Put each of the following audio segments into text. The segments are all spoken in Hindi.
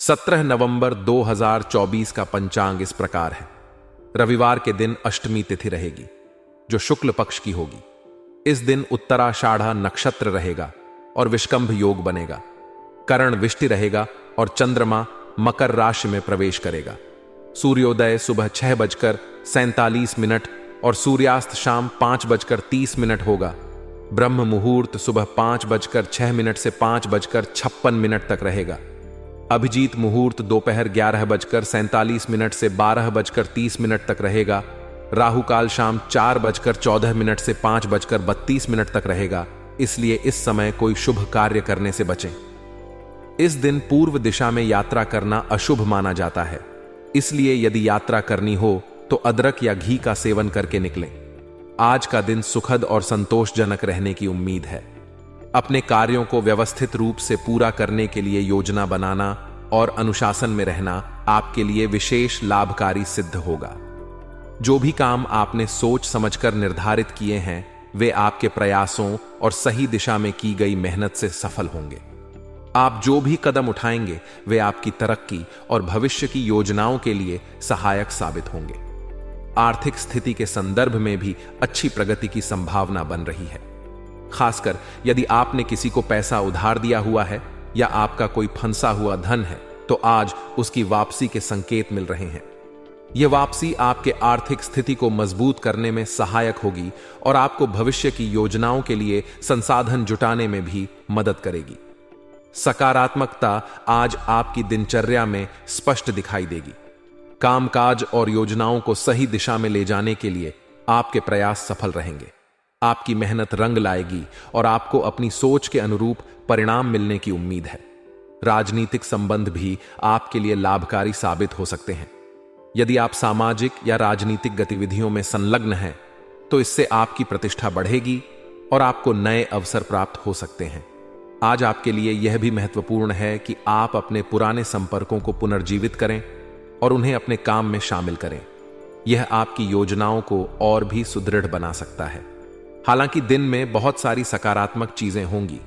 17 नवंबर 2024 का पंचांग इस प्रकार है। रविवार के दिन अष्टमी तिथि रहेगी, जो शुक्ल पक्ष की होगी। इस दिन उत्तराषाढ़ा नक्षत्र रहेगा और विष्कंभ योग बनेगा। करण विष्टि रहेगा और चंद्रमा मकर राशि में प्रवेश करेगा। सूर्योदय सुबह 6:47 और सूर्यास्त शाम 5:30 होगा। ब्रह्म मुहूर्त सुबह 5:06 से 5:56 तक रहेगा। अभिजीत मुहूर्त दोपहर 11:47 से 12:30 तक रहेगा। राहु काल शाम 4:14 से 5:32 तक रहेगा, इसलिए इस समय कोई शुभ कार्य करने से बचें। इस दिन पूर्व दिशा में यात्रा करना अशुभ माना जाता है, इसलिए यदि यात्रा करनी हो तो अदरक या घी का सेवन करके निकलें। आज का दिन सुखद और संतोषजनक रहने की उम्मीद है। अपने कार्यों को व्यवस्थित रूप से पूरा करने के लिए योजना बनाना और अनुशासन में रहना आपके लिए विशेष लाभकारी सिद्ध होगा। जो भी काम आपने सोच समझकर निर्धारित किए हैं, वे आपके प्रयासों और सही दिशा में की गई मेहनत से सफल होंगे। आप जो भी कदम उठाएंगे, वे आपकी तरक्की और भविष्य की योजनाओं के लिए सहायक साबित होंगे। आर्थिक स्थिति के संदर्भ में भी अच्छी प्रगति की संभावना बन रही है। खासकर यदि आपने किसी को पैसा उधार दिया हुआ है या आपका कोई फंसा हुआ धन है, तो आज उसकी वापसी के संकेत मिल रहे हैं। यह वापसी आपके आर्थिक स्थिति को मजबूत करने में सहायक होगी और आपको भविष्य की योजनाओं के लिए संसाधन जुटाने में भी मदद करेगी। सकारात्मकता आज आपकी दिनचर्या में स्पष्ट दिखाई देगी। कामकाज और योजनाओं को सही दिशा में ले जाने के लिए आपके प्रयास सफल रहेंगे। आपकी मेहनत रंग लाएगी और आपको अपनी सोच के अनुरूप परिणाम मिलने की उम्मीद है। राजनीतिक संबंध भी आपके लिए लाभकारी साबित हो सकते हैं। यदि आप सामाजिक या राजनीतिक गतिविधियों में संलग्न हैं, तो इससे आपकी प्रतिष्ठा बढ़ेगी और आपको नए अवसर प्राप्त हो सकते हैं। आज आपके लिए यह भी महत्वपूर्ण है कि आप अपने पुराने संपर्कों को पुनर्जीवित करें और उन्हें अपने काम में शामिल करें। यह आपकी योजनाओं को और भी सुदृढ़ बना सकता है। हालांकि दिन में बहुत सारी सकारात्मक चीजें होंगी,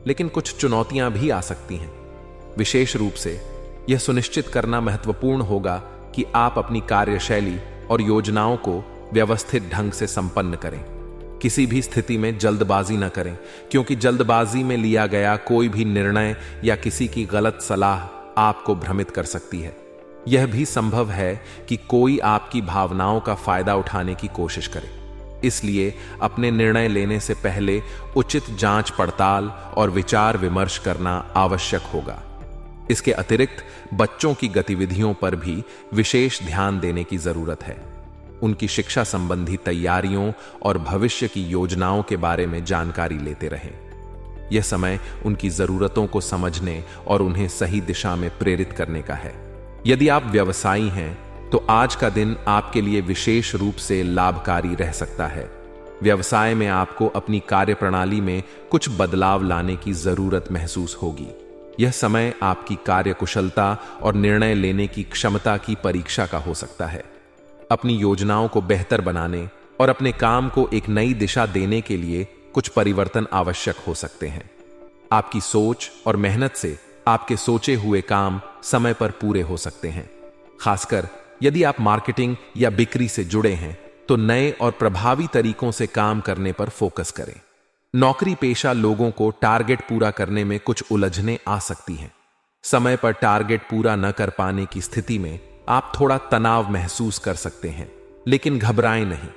लेकिन कुछ चुनौतियां भी आ सकती हैं। विशेष रूप से यह सुनिश्चित करना महत्वपूर्ण होगा कि आप अपनी कार्यशैली और योजनाओं को व्यवस्थित ढंग से संपन्न करें। किसी भी स्थिति में जल्दबाजी न करें, क्योंकि जल्दबाजी में लिया गया कोई भी निर्णय या किसी की गलत सलाह आपको भ्रमित कर सकती है। यह भी संभव है कि कोई आपकी भावनाओं का फायदा उठाने की कोशिश करे। इसलिए अपने निर्णय लेने से पहले उचित जांच पड़ताल और विचार विमर्श करना आवश्यक होगा। इसके अतिरिक्त बच्चों की गतिविधियों पर भी विशेष ध्यान देने की जरूरत है। उनकी शिक्षा संबंधी तैयारियों और भविष्य की योजनाओं के बारे में जानकारी लेते रहें। यह समय उनकी जरूरतों को समझने और उन्हें सही दिशा में प्रेरित करने का है। यदि आप व्यवसायी हैं, तो आज का दिन आपके लिए विशेष रूप से लाभकारी रह सकता है। व्यवसाय में आपको अपनी कार्यप्रणाली में कुछ बदलाव लाने की जरूरत महसूस होगी। यह समय आपकी कार्यकुशलता और निर्णय लेने की क्षमता की परीक्षा का हो सकता है। अपनी योजनाओं को बेहतर बनाने और अपने काम को एक नई दिशा देने के लिए कुछ परिवर्तन आवश्यक हो सकते हैं। आपकी सोच और मेहनत से आपके सोचे हुए काम समय पर पूरे हो सकते हैं। खासकर यदि आप मार्केटिंग या बिक्री से जुड़े हैं, तो नए और प्रभावी तरीकों से काम करने पर फोकस करें। नौकरी पेशा लोगों को टारगेट पूरा करने में कुछ उलझनें आ सकती हैं। समय पर टारगेट पूरा न कर पाने की स्थिति में आप थोड़ा तनाव महसूस कर सकते हैं, लेकिन घबराएं नहीं।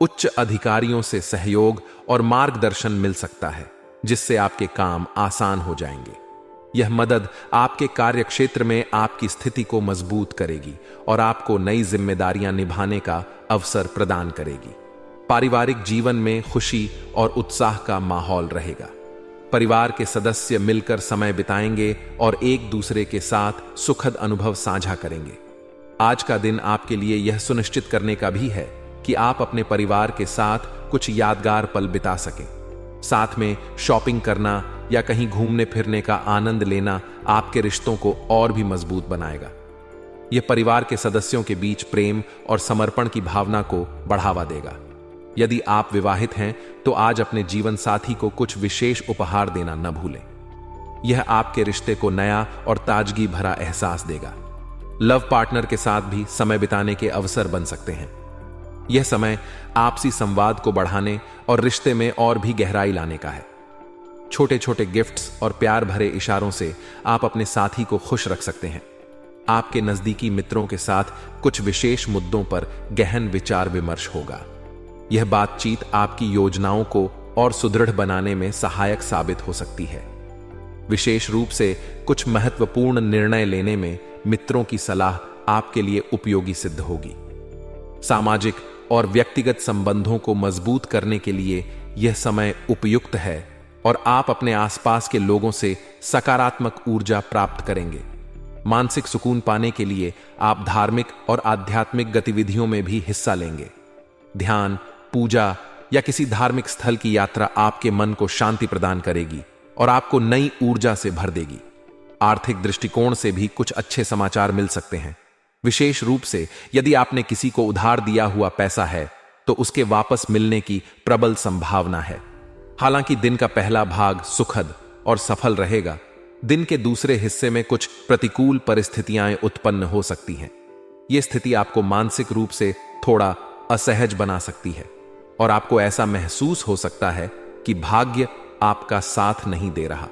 उच्च अधिकारियों से सहयोग और मार्गदर्शन मिल सकता है, जिससे आपके काम आसान हो जाएंगे। यह मदद आपके कार्यक्षेत्र में आपकी स्थिति को मजबूत करेगी और आपको नई जिम्मेदारियां निभाने का अवसर प्रदान करेगी। पारिवारिक जीवन में खुशी और उत्साह का माहौल रहेगा। परिवार के सदस्य मिलकर समय बिताएंगे और एक दूसरे के साथ सुखद अनुभव साझा करेंगे। आज का दिन आपके लिए यह सुनिश्चित करने का भी है कि आप अपने परिवार के साथ कुछ यादगार पल बिता सकें। साथ में शॉपिंग करना या कहीं घूमने फिरने का आनंद लेना आपके रिश्तों को और भी मजबूत बनाएगा। यह परिवार के सदस्यों के बीच प्रेम और समर्पण की भावना को बढ़ावा देगा। यदि आप विवाहित हैं, तो आज अपने जीवन साथी को कुछ विशेष उपहार देना न भूलें। यह आपके रिश्ते को नया और ताजगी भरा एहसास देगा। लव पार्टनर के साथ भी समय बिताने के अवसर बन सकते हैं। यह समय आपसी संवाद को बढ़ाने और रिश्ते में और भी गहराई लाने का है। छोटे छोटे गिफ्ट्स और प्यार भरे इशारों से आप अपने साथी को खुश रख सकते हैं। आपके नजदीकी मित्रों के साथ कुछ विशेष मुद्दों पर गहन विचार विमर्श होगा। यह बातचीत आपकी योजनाओं को और सुदृढ़ बनाने में सहायक साबित हो सकती है। विशेष रूप से कुछ महत्वपूर्ण निर्णय लेने में मित्रों की सलाह आपके लिए उपयोगी सिद्ध होगी। सामाजिक और व्यक्तिगत संबंधों को मजबूत करने के लिए यह समय उपयुक्त है और आप अपने आसपास के लोगों से सकारात्मक ऊर्जा प्राप्त करेंगे। मानसिक सुकून पाने के लिए आप धार्मिक और आध्यात्मिक गतिविधियों में भी हिस्सा लेंगे। ध्यान, पूजा या किसी धार्मिक स्थल की यात्रा आपके मन को शांति प्रदान करेगी और आपको नई ऊर्जा से भर देगी। आर्थिक दृष्टिकोण से भी कुछ अच्छे समाचार मिल सकते हैं। विशेष रूप से यदि आपने किसी को उधार दिया हुआ पैसा है तो उसके वापस मिलने की प्रबल संभावना है। हालांकि दिन का पहला भाग सुखद और सफल रहेगा, दिन के दूसरे हिस्से में कुछ प्रतिकूल परिस्थितियां उत्पन्न हो सकती हैं। यह स्थिति आपको मानसिक रूप से थोड़ा असहज बना सकती है और आपको ऐसा महसूस हो सकता है कि भाग्य आपका साथ नहीं दे रहा।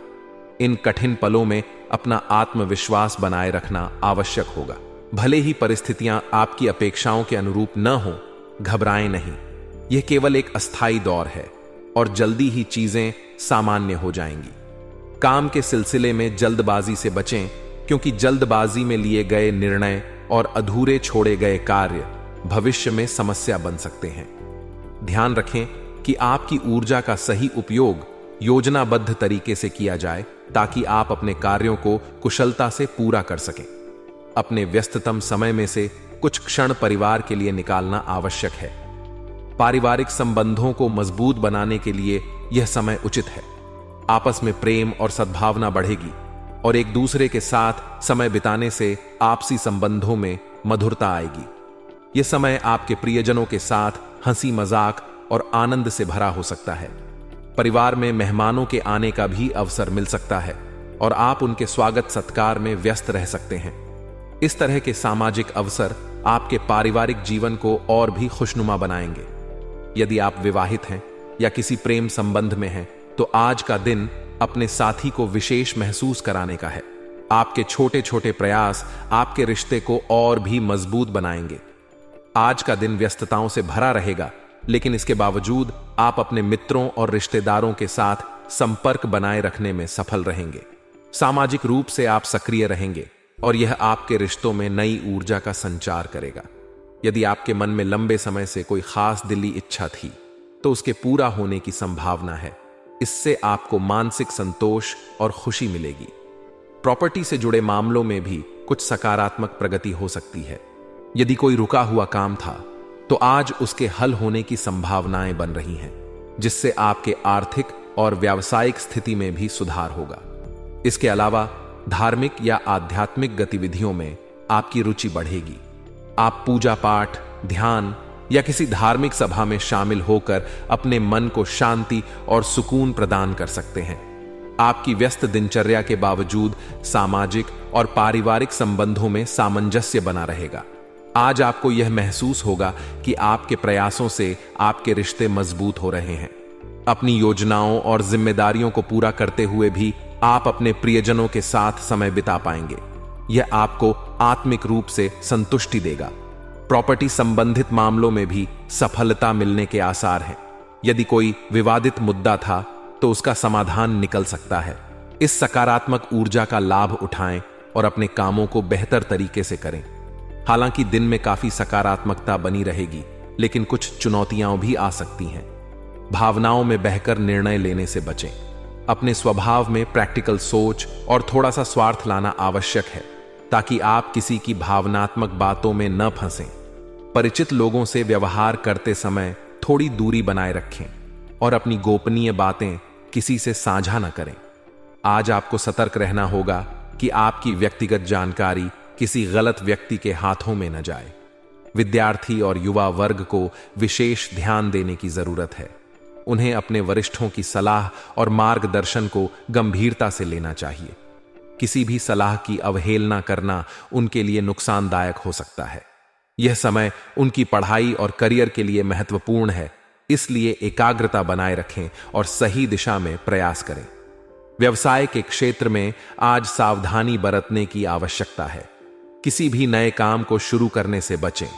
इन कठिन पलों में अपना आत्मविश्वास बनाए रखना आवश्यक होगा। भले ही परिस्थितियां आपकी अपेक्षाओं के अनुरूप न हो, घबराएं नहीं। यह केवल एक अस्थायी दौर है और जल्दी ही चीजें सामान्य हो जाएंगी। काम के सिलसिले में जल्दबाजी से बचें, क्योंकि जल्दबाजी में लिए गए निर्णय और अधूरे छोड़े गए कार्य भविष्य में समस्या बन सकते हैं। ध्यान रखें कि आपकी ऊर्जा का सही उपयोग योजनाबद्ध तरीके से किया जाए ताकि आप अपने कार्यों को कुशलता से पूरा कर सकें। अपने व्यस्ततम समय में से कुछ क्षण परिवार के लिए निकालना आवश्यक है। पारिवारिक संबंधों को मजबूत बनाने के लिए यह समय उचित है। आपस में प्रेम और सद्भावना बढ़ेगी और एक दूसरे के साथ समय बिताने से आपसी संबंधों में मधुरता आएगी। यह समय आपके प्रियजनों के साथ हंसी मजाक और आनंद से भरा हो सकता है। परिवार में मेहमानों के आने का भी अवसर मिल सकता है और आप उनके स्वागत सत्कार में व्यस्त रह सकते हैं। इस तरह के सामाजिक अवसर आपके पारिवारिक जीवन को और भी खुशनुमा बनाएंगे। यदि आप विवाहित हैं या किसी प्रेम संबंध में हैं, तो आज का दिन अपने साथी को विशेष महसूस कराने का है। आपके छोटे छोटे प्रयास आपके रिश्ते को और भी मजबूत बनाएंगे। आज का दिन व्यस्तताओं से भरा रहेगा, लेकिन इसके बावजूद आप अपने मित्रों और रिश्तेदारों के साथ संपर्क बनाए रखने में सफल रहेंगे। सामाजिक रूप से आप सक्रिय रहेंगे और यह आपके रिश्तों में नई ऊर्जा का संचार करेगा। यदि आपके मन में लंबे समय से कोई खास दिली इच्छा थी, तो उसके पूरा होने की संभावना है। इससे आपको मानसिक संतोष और खुशी मिलेगी। प्रॉपर्टी से जुड़े मामलों में भी कुछ सकारात्मक प्रगति हो सकती है। यदि कोई रुका हुआ काम था, तो आज उसके हल होने की संभावनाएं बन रही हैं, जिससे आपके आर्थिक और व्यावसायिक स्थिति में भी सुधार होगा। इसके अलावा धार्मिक या आध्यात्मिक गतिविधियों में आपकी रुचि बढ़ेगी। आप पूजा पाठ, ध्यान या किसी धार्मिक सभा में शामिल होकर अपने मन को शांति और सुकून प्रदान कर सकते हैं। आपकी व्यस्त दिनचर्या के बावजूद सामाजिक और पारिवारिक संबंधों में सामंजस्य बना रहेगा। आज आपको यह महसूस होगा कि आपके प्रयासों से आपके रिश्ते मजबूत हो रहे हैं। अपनी योजनाओं और जिम्मेदारियों को पूरा करते हुए भी आप अपने प्रियजनों के साथ समय बिता पाएंगे। यह आपको आत्मिक रूप से संतुष्टि देगा। प्रॉपर्टी संबंधित मामलों में भी सफलता मिलने के आसार हैं। यदि कोई विवादित मुद्दा था, तो उसका समाधान निकल सकता है। इस सकारात्मक ऊर्जा का लाभ उठाएं और अपने कामों को बेहतर तरीके से करें। हालांकि दिन में काफी सकारात्मकता बनी रहेगी, लेकिन कुछ चुनौतियां भी आ सकती हैं। भावनाओं में बहकर निर्णय लेने से बचें। अपने स्वभाव में प्रैक्टिकल सोच और थोड़ा सा स्वार्थ लाना आवश्यक है, ताकि आप किसी की भावनात्मक बातों में न फंसें। परिचित लोगों से व्यवहार करते समय थोड़ी दूरी बनाए रखें और अपनी गोपनीय बातें किसी से साझा न करें। आज आपको सतर्क रहना होगा कि आपकी व्यक्तिगत जानकारी किसी गलत व्यक्ति के हाथों में न जाए। विद्यार्थी और युवा वर्ग को विशेष ध्यान देने की जरूरत है। उन्हें अपने वरिष्ठों की सलाह और मार्गदर्शन को गंभीरता से लेना चाहिए। किसी भी सलाह की अवहेलना करना उनके लिए नुकसानदायक हो सकता है। यह समय उनकी पढ़ाई और करियर के लिए महत्वपूर्ण है, इसलिए एकाग्रता बनाए रखें और सही दिशा में प्रयास करें। व्यवसाय के क्षेत्र में आज सावधानी बरतने की आवश्यकता है। किसी भी नए काम को शुरू करने से बचें।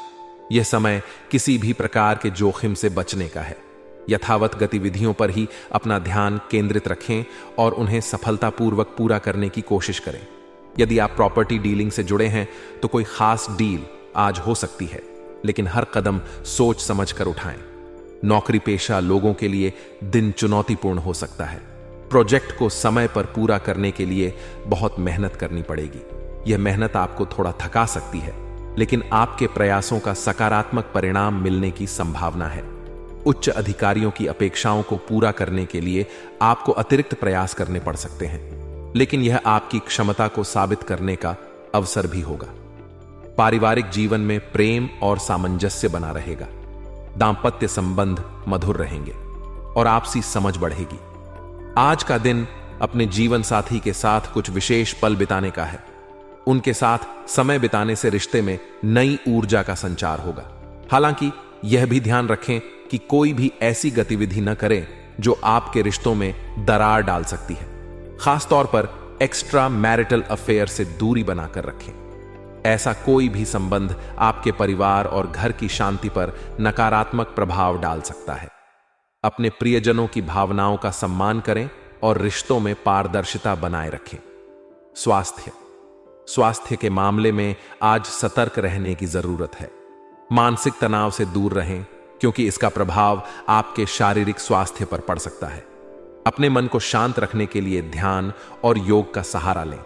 यह समय किसी भी प्रकार के जोखिम से बचने का है। यथावत गतिविधियों पर ही अपना ध्यान केंद्रित रखें और उन्हें सफलतापूर्वक पूरा करने की कोशिश करें। यदि आप प्रॉपर्टी डीलिंग से जुड़े हैं तो कोई खास डील आज हो सकती है, लेकिन हर कदम सोच समझकर उठाएं। नौकरी पेशा लोगों के लिए दिन चुनौतीपूर्ण हो सकता है। प्रोजेक्ट को समय पर पूरा करने के लिए बहुत मेहनत करनी पड़ेगी। यह मेहनत आपको थोड़ा थका सकती है, लेकिन आपके प्रयासों का सकारात्मक परिणाम मिलने की संभावना है। उच्च अधिकारियों की अपेक्षाओं को पूरा करने के लिए आपको अतिरिक्त प्रयास करने पड़ सकते हैं, लेकिन यह आपकी क्षमता को साबित करने का अवसर भी होगा। पारिवारिक जीवन में प्रेम और सामंजस्य बना रहेगा। दांपत्य संबंध मधुर रहेंगे और आपसी समझ बढ़ेगी। आज का दिन अपने जीवन साथी के साथ कुछ विशेष पल बिताने का है। उनके साथ समय बिताने से रिश्ते में नई ऊर्जा का संचार होगा। हालांकि यह भी ध्यान रखें कि कोई भी ऐसी गतिविधि न करें जो आपके रिश्तों में दरार डाल सकती है। खासतौर पर एक्स्ट्रा मैरिटल अफेयर से दूरी बनाकर रखें। ऐसा कोई भी संबंध आपके परिवार और घर की शांति पर नकारात्मक प्रभाव डाल सकता है। अपने प्रियजनों की भावनाओं का सम्मान करें और रिश्तों में पारदर्शिता बनाए रखें। स्वास्थ्य के मामले में आज सतर्क रहने की जरूरत है। मानसिक तनाव से दूर रहें, क्योंकि इसका प्रभाव आपके शारीरिक स्वास्थ्य पर पड़ सकता है। अपने मन को शांत रखने के लिए ध्यान और योग का सहारा लें।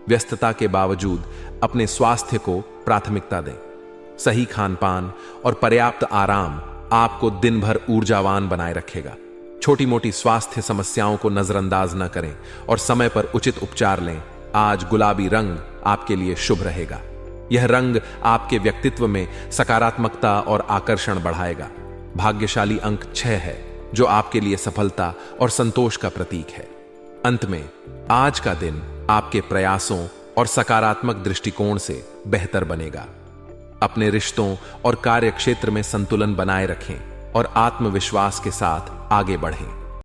व्यस्तता के बावजूद अपने स्वास्थ्य को प्राथमिकता दें। सही खानपान और पर्याप्त आराम आपको दिन भर ऊर्जावान बनाए रखेगा। छोटी मोटी स्वास्थ्य समस्याओं को नजरअंदाज न करें और समय पर उचित उपचार लें। आज गुलाबी रंग आपके लिए शुभ रहेगा। यह रंग आपके व्यक्तित्व में सकारात्मकता और आकर्षण बढ़ाएगा। भाग्यशाली अंक 6 है, जो आपके लिए सफलता और संतोष का प्रतीक है। अंत में आज का दिन आपके प्रयासों और सकारात्मक दृष्टिकोण से बेहतर बनेगा। अपने रिश्तों और कार्य क्षेत्र में संतुलन बनाए रखें और आत्मविश्वास के साथ आगे बढ़ें।